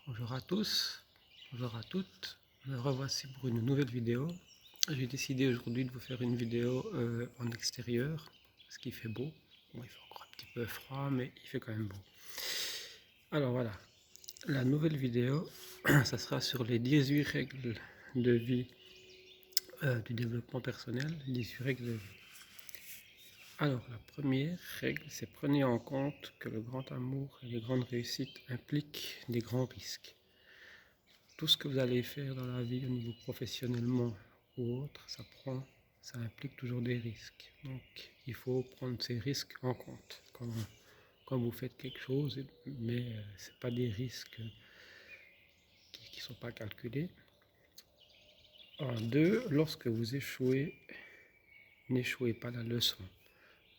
Bonjour à tous, bonjour à toutes, me revoici pour une nouvelle vidéo. J'ai décidé aujourd'hui de vous faire une vidéo en extérieur, parce qu'il fait beau. Bon, il fait encore un petit peu froid, mais il fait quand même beau. Alors voilà, la nouvelle vidéo, ça sera sur les 18 règles de vie du développement personnel, 18 règles de vie. Alors la première règle, c'est prenez en compte que le grand amour et les grandes réussites impliquent des grands risques. Tout ce que vous allez faire dans la vie au niveau professionnellement ou autre, ça implique toujours des risques. Donc il faut prendre ces risques en compte quand vous faites quelque chose, mais ce n'est pas des risques qui ne sont pas calculés. En deux, lorsque vous échouez, n'échouez pas la leçon.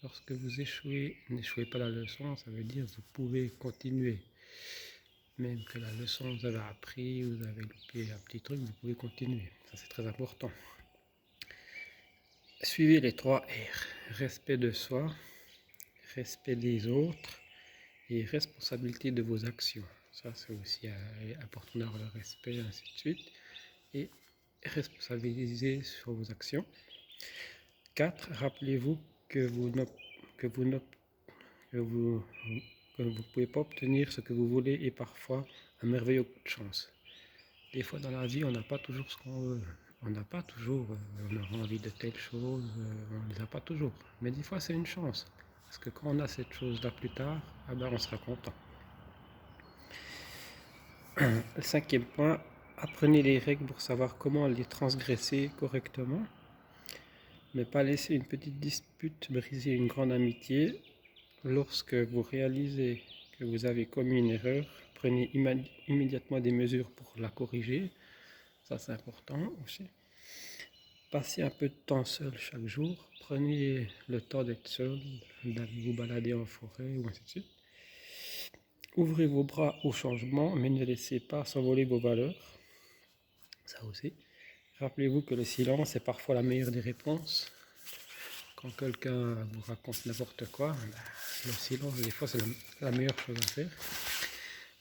Lorsque vous échouez, n'échouez pas la leçon, ça veut dire que vous pouvez continuer. Même que la leçon vous avez appris, vous avez loupé un petit truc, vous pouvez continuer. Ça c'est très important. Suivez les 3 R. Respect de soi, respect des autres et responsabilité de vos actions. Ça c'est aussi important d'avoir le respect, et ainsi de suite. Et responsabiliser sur vos actions. 4. Rappelez-vous que vous ne pouvez pas obtenir ce que vous voulez et parfois un merveilleux coup de chance. Des fois dans la vie, on n'a pas toujours ce qu'on veut. On n'a pas toujours, on aura envie de telle chose, on ne les a pas toujours. Mais des fois, c'est une chance. Parce que quand on a cette chose-là plus tard, ah ben, on sera content. Le 5e point, apprenez les règles pour savoir comment les transgresser correctement. Mais pas laisser une petite dispute briser une grande amitié. Lorsque vous réalisez que vous avez commis une erreur, prenez immédiatement des mesures pour la corriger. Ça, c'est important aussi. Passez un peu de temps seul chaque jour. Prenez le temps d'être seul, d'aller vous balader en forêt ou ainsi de suite. Ouvrez vos bras au changement, mais ne laissez pas s'envoler vos valeurs. Ça aussi. Rappelez-vous que le silence est parfois la meilleure des réponses. Quand quelqu'un vous raconte n'importe quoi, le silence, des fois, c'est la meilleure chose à faire.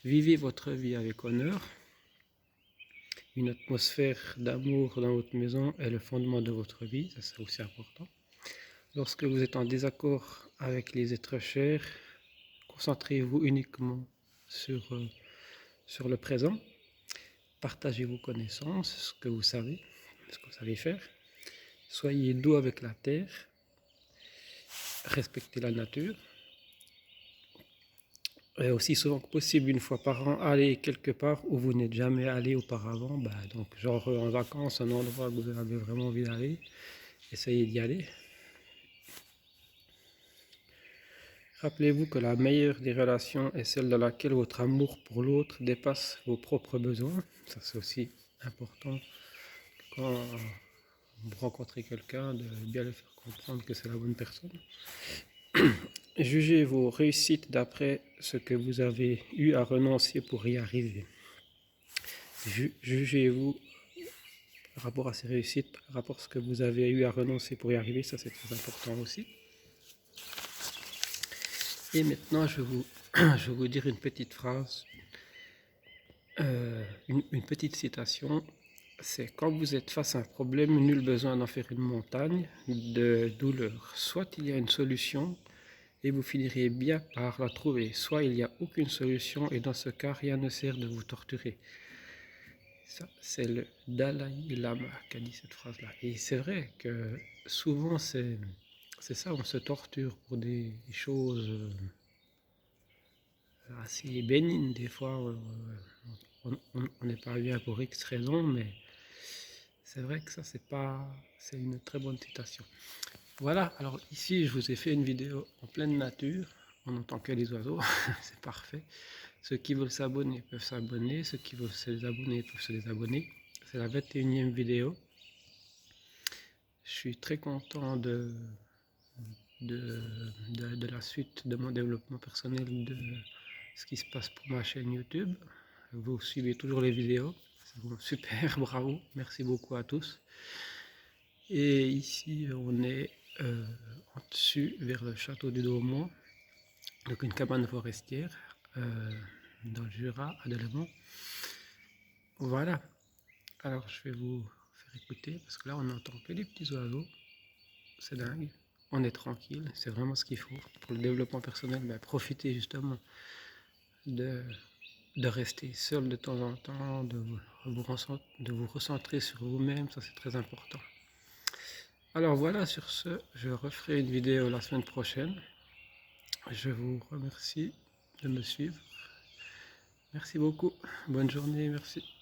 Vivez votre vie avec honneur. Une atmosphère d'amour dans votre maison est le fondement de votre vie, ça c'est aussi important. Lorsque vous êtes en désaccord avec les êtres chers, concentrez-vous uniquement sur le présent. Partagez vos connaissances, ce que vous savez faire. Soyez doux avec la terre. Respectez la nature. Et aussi souvent que possible, une fois par an, allez quelque part où vous n'êtes jamais allé auparavant. Donc genre en vacances, un endroit où vous avez vraiment envie d'aller. Essayez d'y aller. Rappelez-vous que la meilleure des relations est celle dans laquelle votre amour pour l'autre dépasse vos propres besoins. Ça c'est aussi important quand vous rencontrez quelqu'un, de bien le faire comprendre que c'est la bonne personne. Jugez vos réussites d'après ce que vous avez eu à renoncer pour y arriver. Jugez-vous par rapport à ces réussites, par rapport à ce que vous avez eu à renoncer pour y arriver, ça c'est très important aussi. Et maintenant je vais vous dire une petite phrase, une petite citation. C'est quand vous êtes face à un problème, nul besoin d'en faire une montagne de douleur. Soit il y a une solution et vous finirez bien par la trouver, soit il n'y a aucune solution et dans ce cas, rien ne sert de vous torturer. Ça, c'est le Dalai Lama qui a dit cette phrase-là. Et c'est vrai que souvent, c'est ça, on se torture pour des choses assez bénignes. Des fois, on n'est pas bien pour X raison, mais c'est vrai que ça, c'est une très bonne citation. Voilà, alors ici, je vous ai fait une vidéo en pleine nature. On n'entend que les oiseaux, c'est parfait. Ceux qui veulent s'abonner peuvent s'abonner, ceux qui veulent se désabonner peuvent se désabonner. C'est la 21e vidéo. Je suis très content de la suite de mon développement personnel, de ce qui se passe pour ma chaîne YouTube. Vous suivez toujours les vidéos. Super, bravo, merci beaucoup à tous. Et ici, on est en dessus vers le château du Dormont, donc une cabane forestière. dans le Jura, à Delemont. Voilà. Alors je vais vous faire écouter parce que là on n'entend que les petits oiseaux. C'est dingue. On est tranquille. C'est vraiment ce qu'il faut pour le développement personnel. Ben, profitez justement de, de rester seul de temps en temps, de vous recentrer sur vous-même. Ça c'est très important. Alors voilà, sur ce, je referai une vidéo la semaine prochaine. Je vous remercie de me suivre. Merci beaucoup. Bonne journée. Merci.